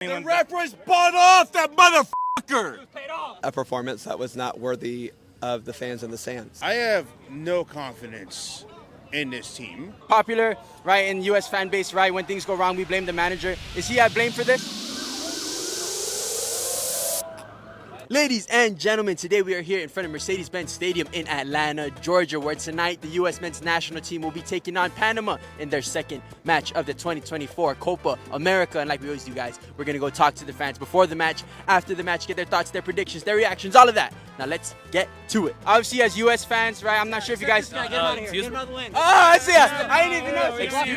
The referees bought off that motherfucker! A performance that was not worthy of the fans in the stands. I have no confidence in this team. Popular, right, in U.S. fan base, right, when things go wrong, we blame the manager. Is he at blame for this? Ladies and gentlemen, today we are here in front of Mercedes-Benz Stadium in Atlanta, Georgia, where tonight the U.S. men's national team will be taking on Panama in their second match of the 2024 Copa America. And like we always do, guys, we're going to go talk to the fans before the match, after the match, get their thoughts, their predictions, their reactions, all of that. Now let's get to it. Obviously, as U.S. fans, right, I'm not sure if you guys... Get him out of here. Get him out of the lens. Oh, I see ya. I didn't even know. Oh, we got you.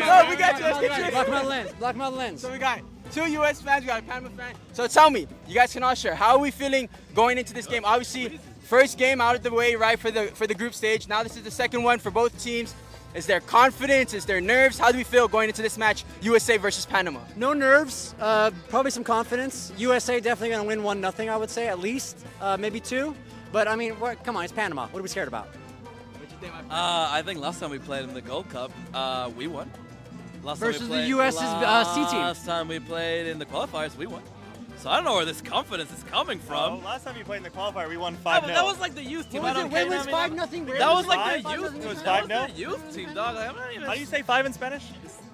Let's get you. Block him out of the lens. Block him out of the lens. So we got 2 U.S. fans, we got a Panama fan. So tell me, you guys can all share, how are we feeling going into this game? Obviously, first game out of the way, right, for the group stage. Now this is the second one for both teams. Is there confidence? Is there nerves? How do we feel going into this match, USA versus Panama? No nerves. Probably some confidence. USA definitely going to win 1-0, I would say, at least. Maybe 2. But, I mean, come on, it's Panama. What are we scared about? What you think, my friend? I think last time we played in the Gold Cup, we won. Versus the U.S.'s C team. Last time we played in the qualifiers, we won. So I don't know where this confidence is coming from. Well, last time you played in the qualifier, we won 5-0. Yeah, but that was like the youth team. What was it? Wait, was 5-0? That was like the youth. It was That 5-0? the youth team, dog. Like, I'm not even. How do you say 5 in Spanish?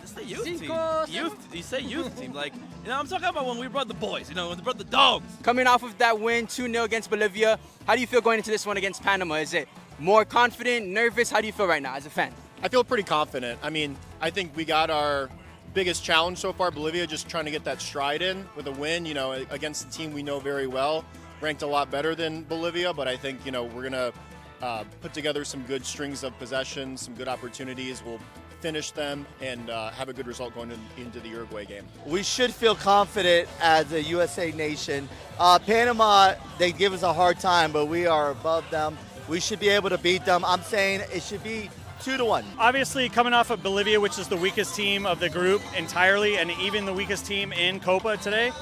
It's the youth team. Cinco, Youth. You say youth team. Like, you know, I'm talking about when we brought the boys. You know, when we brought the dogs. Coming off of that win, 2-0 against Bolivia, how do you feel going into this one against Panama? Is it more confident, nervous? How do you feel right now as a fan? I feel pretty confident. I mean, I think we got our biggest challenge so far, Bolivia, just trying to get that stride in with a win, you know, against a team we know very well, ranked a lot better than Bolivia, but I think, you know, we're going to put together some good strings of possession, some good opportunities. We'll finish them and have a good result going into the Uruguay game. We should feel confident as a USA nation. Panama, they give us a hard time, but we are above them. We should be able to beat them. I'm saying it should be 2-1. Obviously, coming off of Bolivia, which is the weakest team of the group entirely, and even the weakest team in Copa today,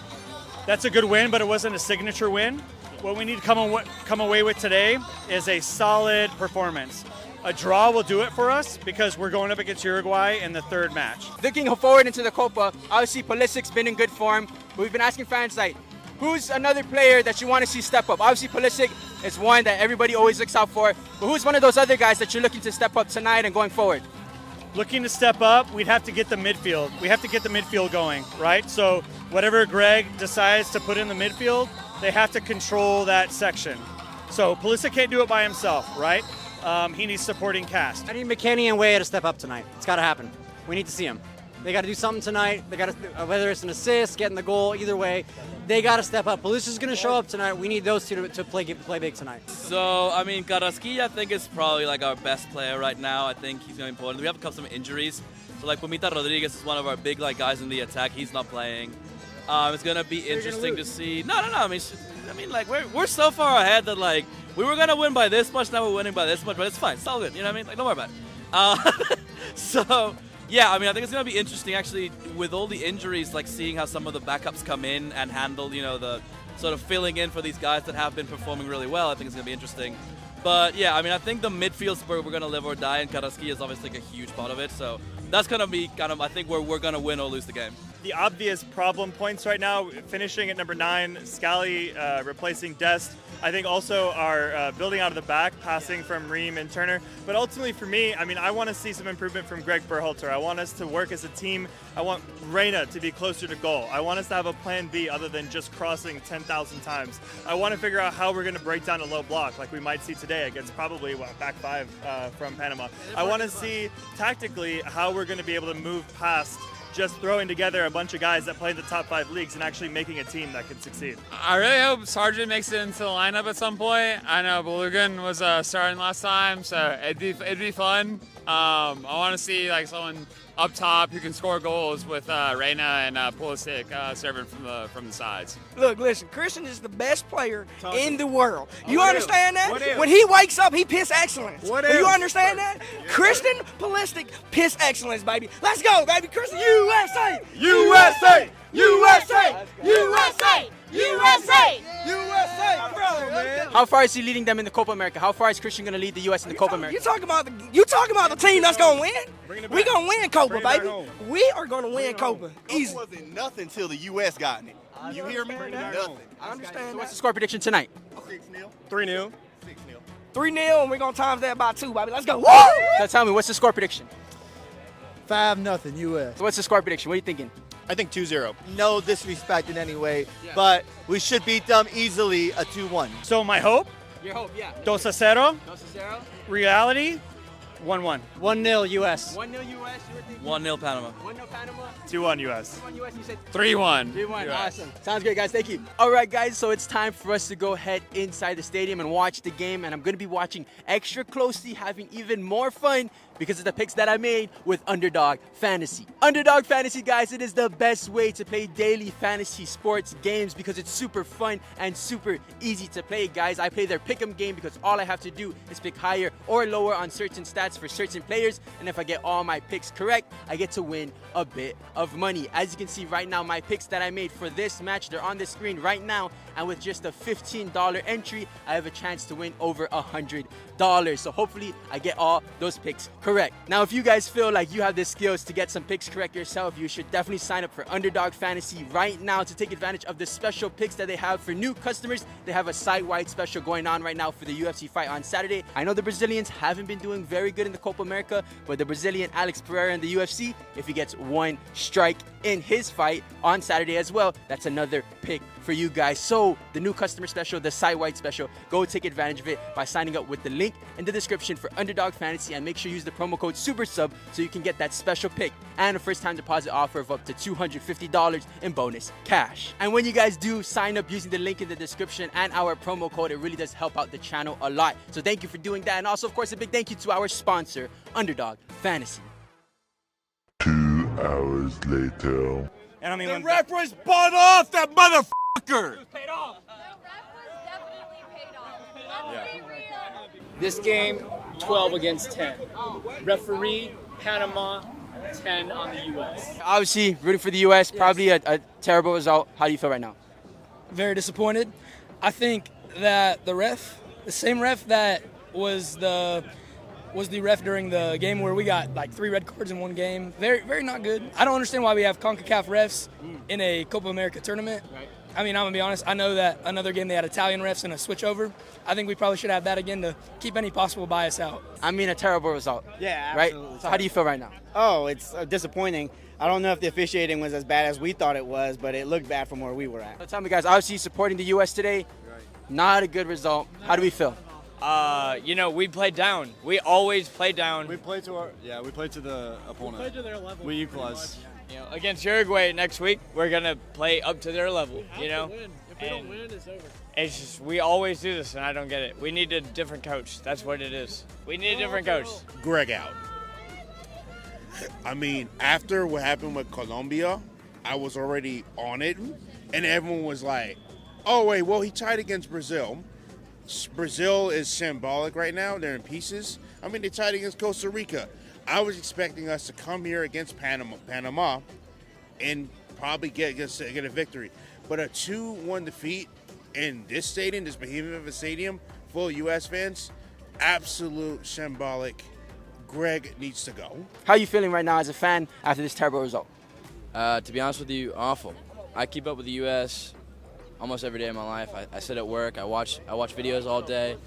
that's a good win, but it wasn't a signature win. What we need to come away with today is a solid performance. A draw will do it for us because we're going up against Uruguay in the third match. Looking forward into the Copa, obviously Pulisic's been in good form. But we've been asking fans, like, who's another player that you want to see step up? Obviously Pulisic is one that everybody always looks out for. But who's one of those other guys that you're looking to step up tonight and going forward? Looking to step up, we'd have to get the midfield. We have to get the midfield going, right? So whatever Greg decides to put in the midfield, they have to control that section. So Pulisic can't do it by himself, right? He needs supporting cast. I need McKennie and Weah to step up tonight. It's got to happen. We need to see them. They got to do something tonight. They got to, whether it's an assist, getting the goal, either way, they got to step up. Pulisic's going to show up tonight. We need those two to play big tonight. So, I mean, Carrasquilla, I think, is probably like our best player right now. I think he's going to be important. We have a couple of injuries. So, like, Pumita Rodriguez is one of our big like guys in the attack. He's not playing. It's going to be interesting to see. No. I mean, like, we're so far ahead that, like, we were going to win by this much. Now we're winning by this much, but it's fine. It's all good. You know what I mean? Like, don't worry about it. So, yeah, I mean, I think it's going to be interesting, actually, with all the injuries, like seeing how some of the backups come in and handle, you know, the sort of filling in for these guys that have been performing really well. I think it's going to be interesting. But, yeah, I mean, I think the midfield's where we're going to live or die, and Carrasquilla is obviously like a huge part of it. So that's going to be kind of, I think, where we're going to win or lose the game. The obvious problem points right now, finishing at number 9, Scally replacing Dest. I think also our building out of the back, passing from Ream and Turner. But ultimately for me, I mean, I want to see some improvement from Greg Berhalter. I want us to work as a team. I want Reyna to be closer to goal. I want us to have a plan B other than just crossing 10,000 times. I want to figure out how we're going to break down a low block like we might see today against probably back 5 from Panama. I want to see tactically how we're going to be able to move past just throwing together a bunch of guys that play in the top 5 leagues and actually making a team that can succeed. I really hope Sargent makes it into the lineup at some point. I know Belugan was starting last time, so it'd be fun. I want to see like someone up top who can score goals with Reyna and Pulisic serving from the sides. Look, listen, Christian is the best player in the world. You understand that? When he wakes up, he piss excellence. You understand that? Christian Pulisic piss excellence, baby. Let's go, baby. Christian, USA! USA! USA! USA! USA! USA! Brother, man. How far is he leading them in the Copa America? How far is Christian going to lead the U.S. in the Copa America? You talking about the team that's gonna win? We gonna win Copa, baby. We are gonna win Copa. Easy. It wasn't nothing till the U.S. got in it. You hear me? Nothing. I understand So what's that. the score prediction tonight? 3-0. 3-0, and we're going to times that by 2, baby. Let's go. Woo! So tell me, what's the score prediction? 5-0 U.S. So what's the score prediction? What are you thinking? I think 2-0. No disrespect in any way, but we should beat them easily a 2-1. So my hope, Your hope, yeah. 2-0. 2-0. Reality, 1-1. 1-0 U.S. 1-0 U.S. You were thinking? 1-0 Panama. 1-0 Panama. 2-1 U.S. 1 U.S. You said 3-1. 3-1. Awesome. Sounds great, guys. Thank you. All right, guys. So it's time for us to go head inside the stadium and watch the game. And I'm going to be watching extra closely, having even more fun because of the picks that I made with Underdog Fantasy. Underdog Fantasy, guys, it is the best way to play daily fantasy sports games because it's super fun and super easy to play, guys. I play their pick'em game because all I have to do is pick higher or lower on certain stats for certain players. And if I get all my picks correct, I get to win a bit of money. As you can see right now, my picks that I made for this match, they're on the screen right now. And with just a $15 entry, I have a chance to win over $100. So hopefully I get all those picks correct. Now, if you guys feel like you have the skills to get some picks correct yourself, you should definitely sign up for Underdog Fantasy right now to take advantage of the special picks that they have for new customers. They have a site-wide special going on right now for the UFC fight on Saturday. I know the Brazilians haven't been doing very good in the Copa America, but the Brazilian Alex Pereira in the UFC, if he gets one strike in his fight on Saturday as well, that's another pick for you guys. So the new customer special, the site-wide special, go take advantage of it by signing up with the link in the description for Underdog Fantasy, and make sure you use the promo code SuperSub so you can get that special pick and a first-time deposit offer of up to $250 in bonus cash. And when you guys do sign up using the link in the description and our promo code, it really does help out the channel a lot. So thank you for doing that, and also of course a big thank you to our sponsor, Underdog Fantasy. 2 hours later. And I mean, The when ref was bought off that motherfucker. This game, 12 against 10. Referee, Panama, 10 on the U.S. Obviously rooting for the U.S., probably a terrible result. How do you feel right now? Very disappointed. I think that the same ref that was the ref during the game where we got like 3 red cards in one game. Very, very not good. I don't understand why we have CONCACAF refs in a Copa America tournament. Right. I mean, I'm going to be honest. I know that another game they had Italian refs and a switchover. I think we probably should have that again to keep any possible bias out. I mean, a terrible result. Yeah, Right? absolutely. So how do you feel right now? Oh, it's disappointing. I don't know if the officiating was as bad as we thought it was, but it looked bad from where we were at. So tell me, guys, obviously supporting the U.S. today, not a good result. How do we feel? We played down. We always play down. We played to the opponent. We played to their level. We equalized. Against Uruguay next week, we're gonna play up to their level. If we don't win, it's over. It's just we always do this, and I don't get it. We need a different coach. That's what it is. We need a different coach. Greg out. I mean, after what happened with Colombia, I was already on it, and everyone was like, oh, wait, well, he tied against Brazil. Brazil is symbolic right now. They're in pieces. I mean, they tied against Costa Rica. I was expecting us to come here against Panama and probably get a victory. But a 2-1 defeat in this stadium, this behemoth of a stadium, full of U.S. fans, absolute symbolic. Greg needs to go. How are you feeling right now as a fan after this terrible result? To be honest with you, awful. I keep up with the U.S. almost every day of my life. I sit at work. I watch videos all day.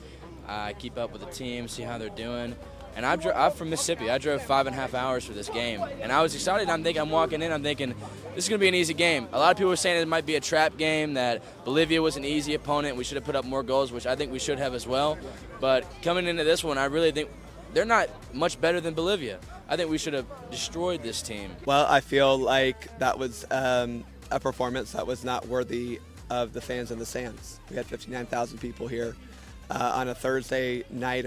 I keep up with the team, see how they're doing. And I'm from Mississippi. I drove 5.5 hours for this game. And I was excited. I'm walking in, I'm thinking, this is going to be an easy game. A lot of people were saying it might be a trap game, that Bolivia was an easy opponent. We should have put up more goals, which I think we should have as well. But coming into this one, I really think they're not much better than Bolivia. I think we should have destroyed this team. Well, I feel like that was a performance that was not worthy of the fans in the stands. We had 59,000 people here on a Thursday night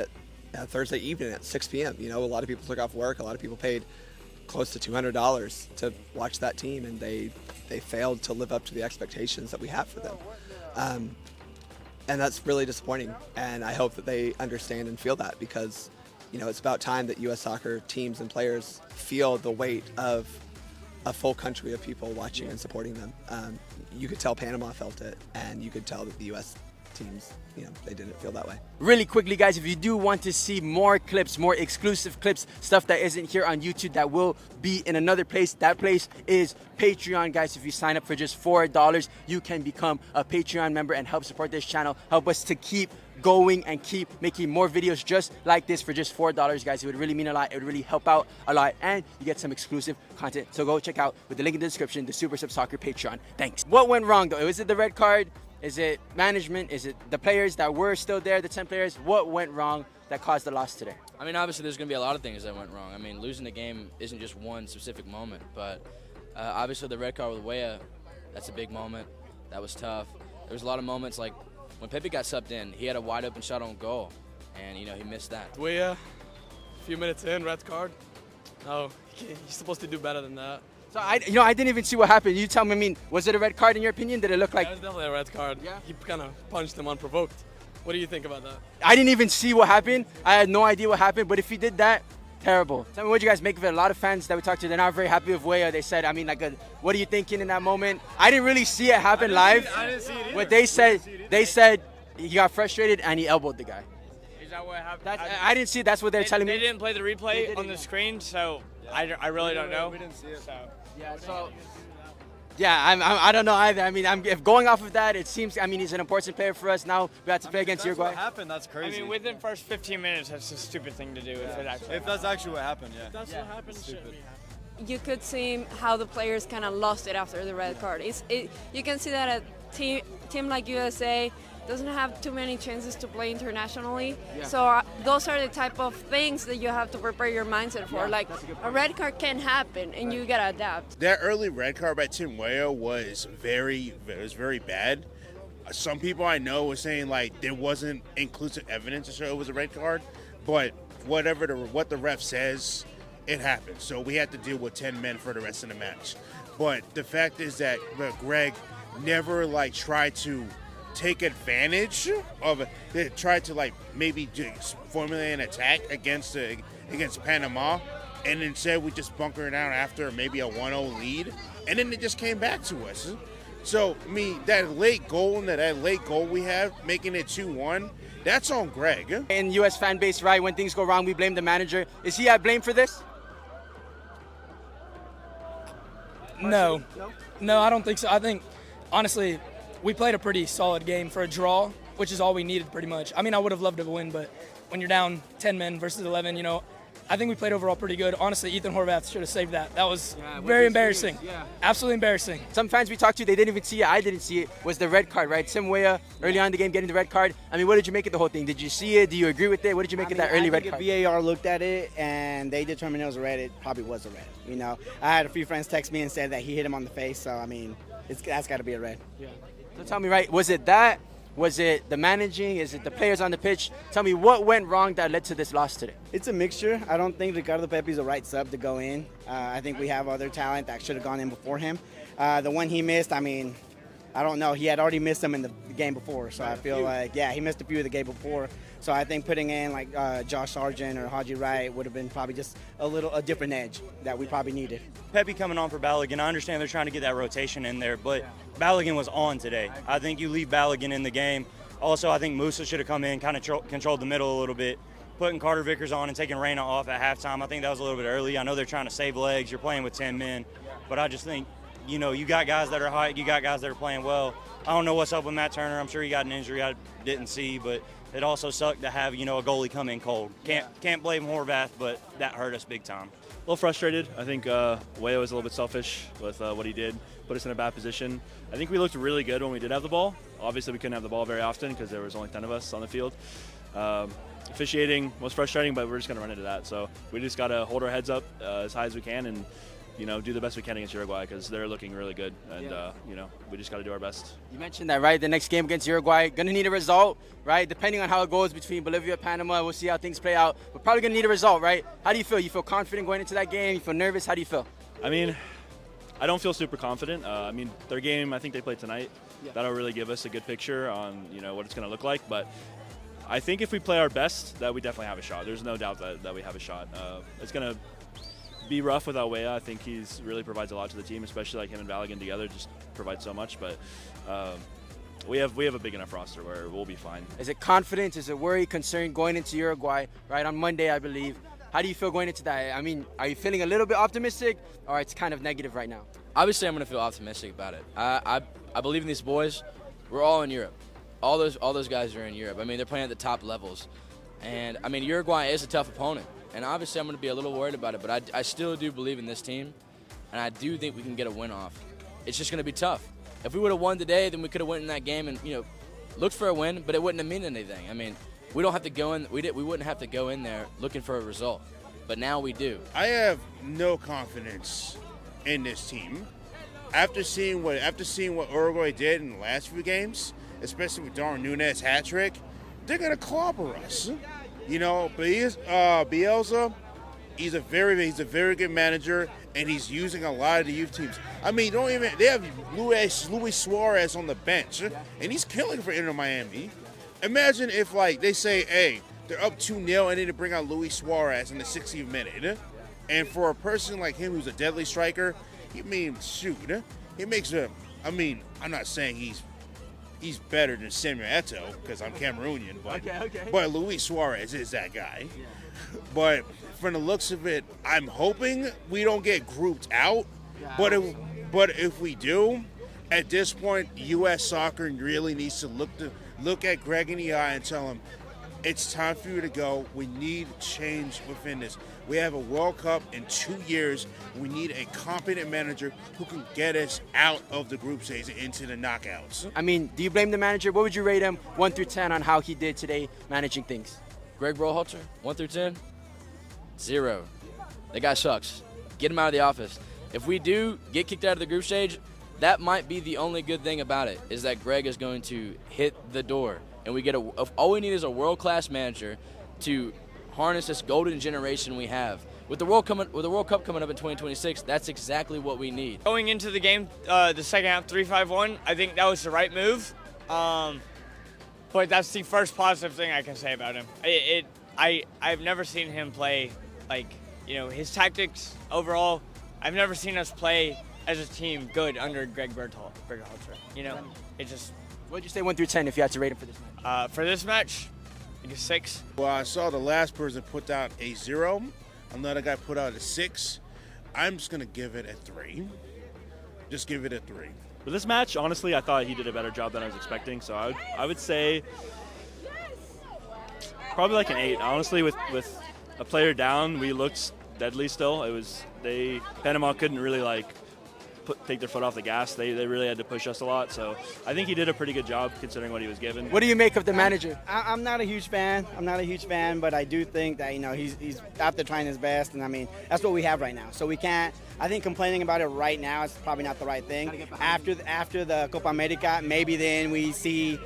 Thursday evening at 6 p.m. A lot of people took off work. A lot of people paid close to $200 to watch that team, and they failed to live up to the expectations that we have for them. And that's really disappointing, and I hope that they understand and feel that, because it's about time that U.S. soccer teams and players feel the weight of a full country of people watching and supporting them. You could tell Panama felt it, and you could tell that the U.S. teams, they didn't feel that way. Really quickly, guys, if you do want to see more clips, more exclusive clips, stuff that isn't here on YouTube that will be in another place, that place is Patreon, guys. If you sign up for just $4, you can become a Patreon member and help support this channel, help us to keep going and keep making more videos just like this for just $4, guys. It would really mean a lot. It would really help out a lot, and you get some exclusive content. So go check out, with the link in the description, the SuperSub Soccer Patreon. Thanks. What went wrong, though? Is it the red card? Is it management? Is it the players that were still there, the 10 players? What went wrong that caused the loss today? I mean, obviously there's going to be a lot of things that went wrong. I mean, losing the game isn't just one specific moment, but obviously the red card with Weah, that's a big moment. That was tough. There was a lot of moments like when Pepe got subbed in, he had a wide open shot on goal, and he missed that. Weah, a few minutes in, red card. No, he's supposed to do better than that. So I didn't even see what happened. You tell me. I mean, was it a red card in your opinion? Did it look like? Yeah, it was definitely a red card. Yeah. He kind of punched him unprovoked. What do you think about that? I didn't even see what happened. I had no idea what happened. But if he did that, terrible. Tell me what you guys make of it. A lot of fans that we talked to, they're not very happy with Weah. They said, what are you thinking in that moment? I didn't really see it happen live. I didn't see it either. What they said he got frustrated and he elbowed the guy. Is that what happened? I didn't see it. That's what they're telling me. They didn't play the replay on the screen, so I really don't know. We didn't see it. So. I don't know either. I mean, if going off of that, it seems. I mean, he's an important player for us. Now we have to play against Uruguay. What happened? That's crazy. I mean, within the first 15 minutes, that's a stupid thing to do. If that's actually what happened, yeah. That's what happened. Stupid. You could see how the players kind of lost it after the red card. You can see that a team like USA doesn't have too many chances to play internationally. Yeah. So those are the type of things that you have to prepare your mindset for. Like a red card can happen, and you gotta adapt. That early red card by Tim Weah was very bad. Some people I know were saying like there wasn't inclusive evidence to show it was a red card, but what the ref says, it happened. So we had to deal with 10 men for the rest of the match. But the fact is that Greg never tried to take advantage of it. They tried to maybe just formulate an attack against Panama, and instead we just bunkered down after maybe a 1-0 lead, and then it just came back to us. So that late goal we have, making it 2-1, that's on Greg. In U.S. fan base, right, when things go wrong, we blame the manager. Is he at blame for this? No, I don't think so. I think, honestly, we played a pretty solid game for a draw, which is all we needed pretty much. I mean, I would have loved to win, but when you're down 10 men versus 11, I think we played overall pretty good. Honestly, Ethan Horvath should have saved that. That was very embarrassing. Yeah. Absolutely embarrassing. Some fans we talked to, they didn't even see it. I didn't see it. Was the red card, right? Tim Weah, early on in the game, getting the red card. I mean, what did you make of the whole thing? Did you see it? Do you agree with it? What did you make of that early red card? If VAR looked at it and they determined it was a red, it probably was a red. I had a few friends text me and said that he hit him on the face. So, I mean, that's got to be a red. Yeah. So tell me, right, was it that? Was it the managing? Is it the players on the pitch? Tell me what went wrong that led to this loss today. It's a mixture. I don't think Ricardo Pepi's the right sub to go in. I think we have other talent that should have gone in before him. The one he missed, I mean, I don't know. He had already missed them in the game before. So I feel like, he missed a few of the game before. So I think putting in Josh Sargent or Haji Wright would have been probably just a different edge that we probably needed. Pepe coming on for Balogun. I understand they're trying to get that rotation in there, but Balogun was on today. I think you leave Balogun in the game. Also, I think Musa should have come in, kind of controlled the middle a little bit, putting Carter Vickers on and taking Reyna off at halftime. I think that was a little bit early. I know they're trying to save legs. You're playing with 10 men, but I just think, you got guys that are hot. You got guys that are playing well. I don't know what's up with Matt Turner. I'm sure he got an injury I didn't see, but it also sucked to have, a goalie come in cold. Can't blame Horvath, but that hurt us big time. A little frustrated. I think Weah was a little bit selfish with what he did, put us in a bad position. I think we looked really good when we did have the ball. Obviously, we couldn't have the ball very often because there was only 10 of us on the field. Officiating was frustrating, but we're just going to run into that. So we just got to hold our heads up as high as we can and do the best we can against Uruguay because they're looking really good. And, we just got to do our best. You mentioned that, right? The next game against Uruguay, going to need a result, right? Depending on how it goes between Bolivia and Panama, we'll see how things play out. We're probably going to need a result, right? How do you feel? You feel confident going into that game? You feel nervous? How do you feel? I mean, I don't feel super confident. Their game, I think they play tonight. Yeah. That'll really give us a good picture on, what it's going to look like. But I think if we play our best, that we definitely have a shot. There's no doubt that we have a shot. It's going to be rough without Weah. I think he's really provides a lot to the team, especially him and Balogun together just provide so much. But we have a big enough roster where we'll be fine. Is it confidence? Is it worry, concern going into Uruguay, right, on Monday, I believe? How do you feel going into that? I mean, are you feeling a little bit optimistic, or it's kind of negative right now? Obviously, I'm going to feel optimistic about it. I believe in these boys. We're all in Europe. All those guys are in Europe. I mean, they're playing at the top levels. And, I mean, Uruguay is a tough opponent. And obviously, I'm going to be a little worried about it. But I still do believe in this team. And I do think we can get a win off. It's just going to be tough. If we would have won today, then we could have won in that game and, looked for a win. But it wouldn't have meant anything. I mean, we don't have to go in. We wouldn't have to go in there looking for a result. But now we do. I have no confidence in this team. After seeing what Uruguay did in the last few games, especially with Darwin Núñez hat trick, they're gonna clobber us. But Bielsa, he's a very good manager, and he's using a lot of the youth teams. I mean, they have Luis Suarez on the bench, and he's killing for Inter Miami. Imagine if they say, hey, they're up 2-0 and then to bring out Luis Suarez in the 60th minute. And for a person like him who's a deadly striker, he makes I'm not saying he's better than Samuel Eto'o because I'm Cameroonian, but Luis Suarez is that guy. Yeah. But from the looks of it, I'm hoping we don't get grouped out. Yeah, but if we do, at this point, U.S. soccer really needs to look at Greg in the eye and tell him, it's time for you to go. We need change within this. We have a World Cup in 2 years. We need a competent manager who can get us out of the group stage and into the knockouts. I mean, do you blame the manager? What would you rate him 1 through 10 on how he did today managing things? Greg Berhalter, 1 through 10, 0. That guy sucks. Get him out of the office. If we do get kicked out of the group stage, that might be the only good thing about it, is that Greg is going to hit the door. And we get all we need is a world-class manager to harness this golden generation we have. With the World Cup coming up in 2026, that's exactly what we need. Going into the game, the second half, 3-5-1, I think that was the right move. But that's the first positive thing I can say about him. I've never seen him play his tactics overall. I've never seen us play as a team good under Greg Berhalter. It just. What would you say 1 through 10 if you had to rate him for this match? For this match, I think a 6. Well, I saw the last person put out a 0. Another guy put out a 6. I'm just going to give it a 3. Just give it a 3. For this match, honestly, I thought he did a better job than I was expecting. So I would say probably like an 8. Honestly, with a player down, we looked deadly still. Panama couldn't really take their foot off the gas. They really had to push us a lot. So I think he did a pretty good job considering what he was given. What do you make of the manager? I'm not a huge fan. But I do think that he's out there trying his best, and I mean that's what we have right now. So we can't. I think complaining about it right now is probably not the right thing. After the Copa America, maybe then we see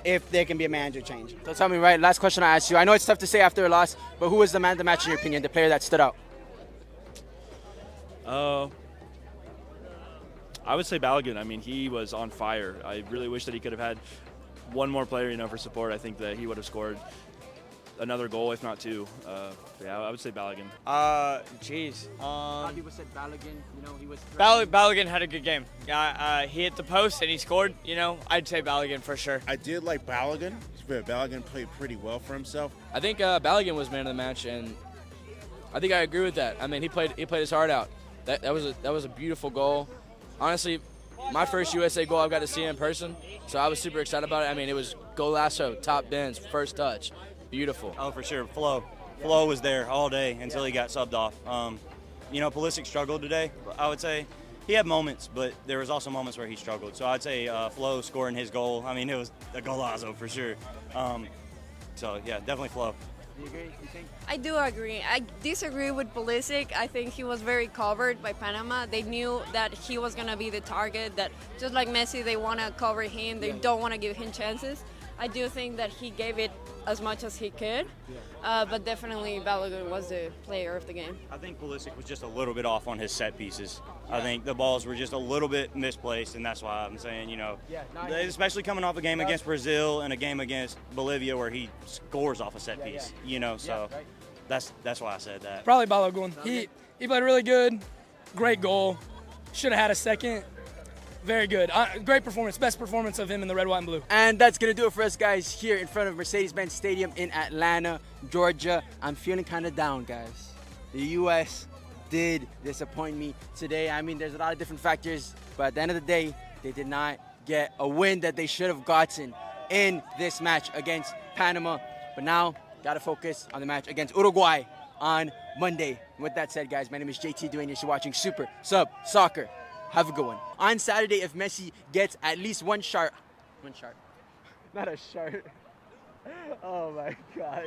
if there can be a manager change. So tell me, right? Last question I asked you. I know it's tough to say after a loss, but who was the man of the match in your opinion? The player that stood out? I would say Balogun. I mean, he was on fire. I really wish that he could have had one more player, for support. I think that he would have scored another goal, if not 2. I would say Balogun. A lot of people said Balogun. He was. Balogun had a good game. He hit the post and he scored. I'd say Balogun for sure. I did like Balogun. Balogun played pretty well for himself. I think Balogun was man of the match, and I think I agree with that. I mean, he played his heart out. That was a beautiful goal. Honestly, my first USA goal I've got to see in person, so I was super excited about it. I mean, it was golazo, top bins, first touch. Beautiful. Oh, for sure. Flo was there all day until he got subbed off. Pulisic struggled today, I would say. He had moments, but there was also moments where he struggled. So I'd say Flo scoring his goal. I mean, it was a golazo for sure. Definitely Flo. Do you agree? You think? I do agree. I disagree with Pulisic. I think he was very covered by Panama. They knew that he was going to be the target, that just like Messi, they want to cover him. They don't want to give him chances. I do think that he gave it as much as he could, but definitely Balogun was the player of the game. I think Pulisic was just a little bit off on his set pieces. I think the balls were just a little bit misplaced, and that's why I'm saying, especially coming off a game against Brazil and a game against Bolivia where he scores off a set piece, so that's why I said that. Probably Balogun. He played really good, great goal, should have had a second. Very good. Great performance. Best performance of him in the red, white, and blue. And that's going to do it for us, guys, here in front of Mercedes-Benz Stadium in Atlanta, Georgia. I'm feeling kind of down, guys. The U.S. did disappoint me today. I mean, there's a lot of different factors, but at the end of the day, they did not get a win that they should have gotten in this match against Panama. But now, got to focus on the match against Uruguay on Monday. With that said, guys, my name is JT Duane. You're watching Super Sub Soccer. Have a good one. On Saturday, if Messi gets at least one shot, not a shot. Oh my gosh.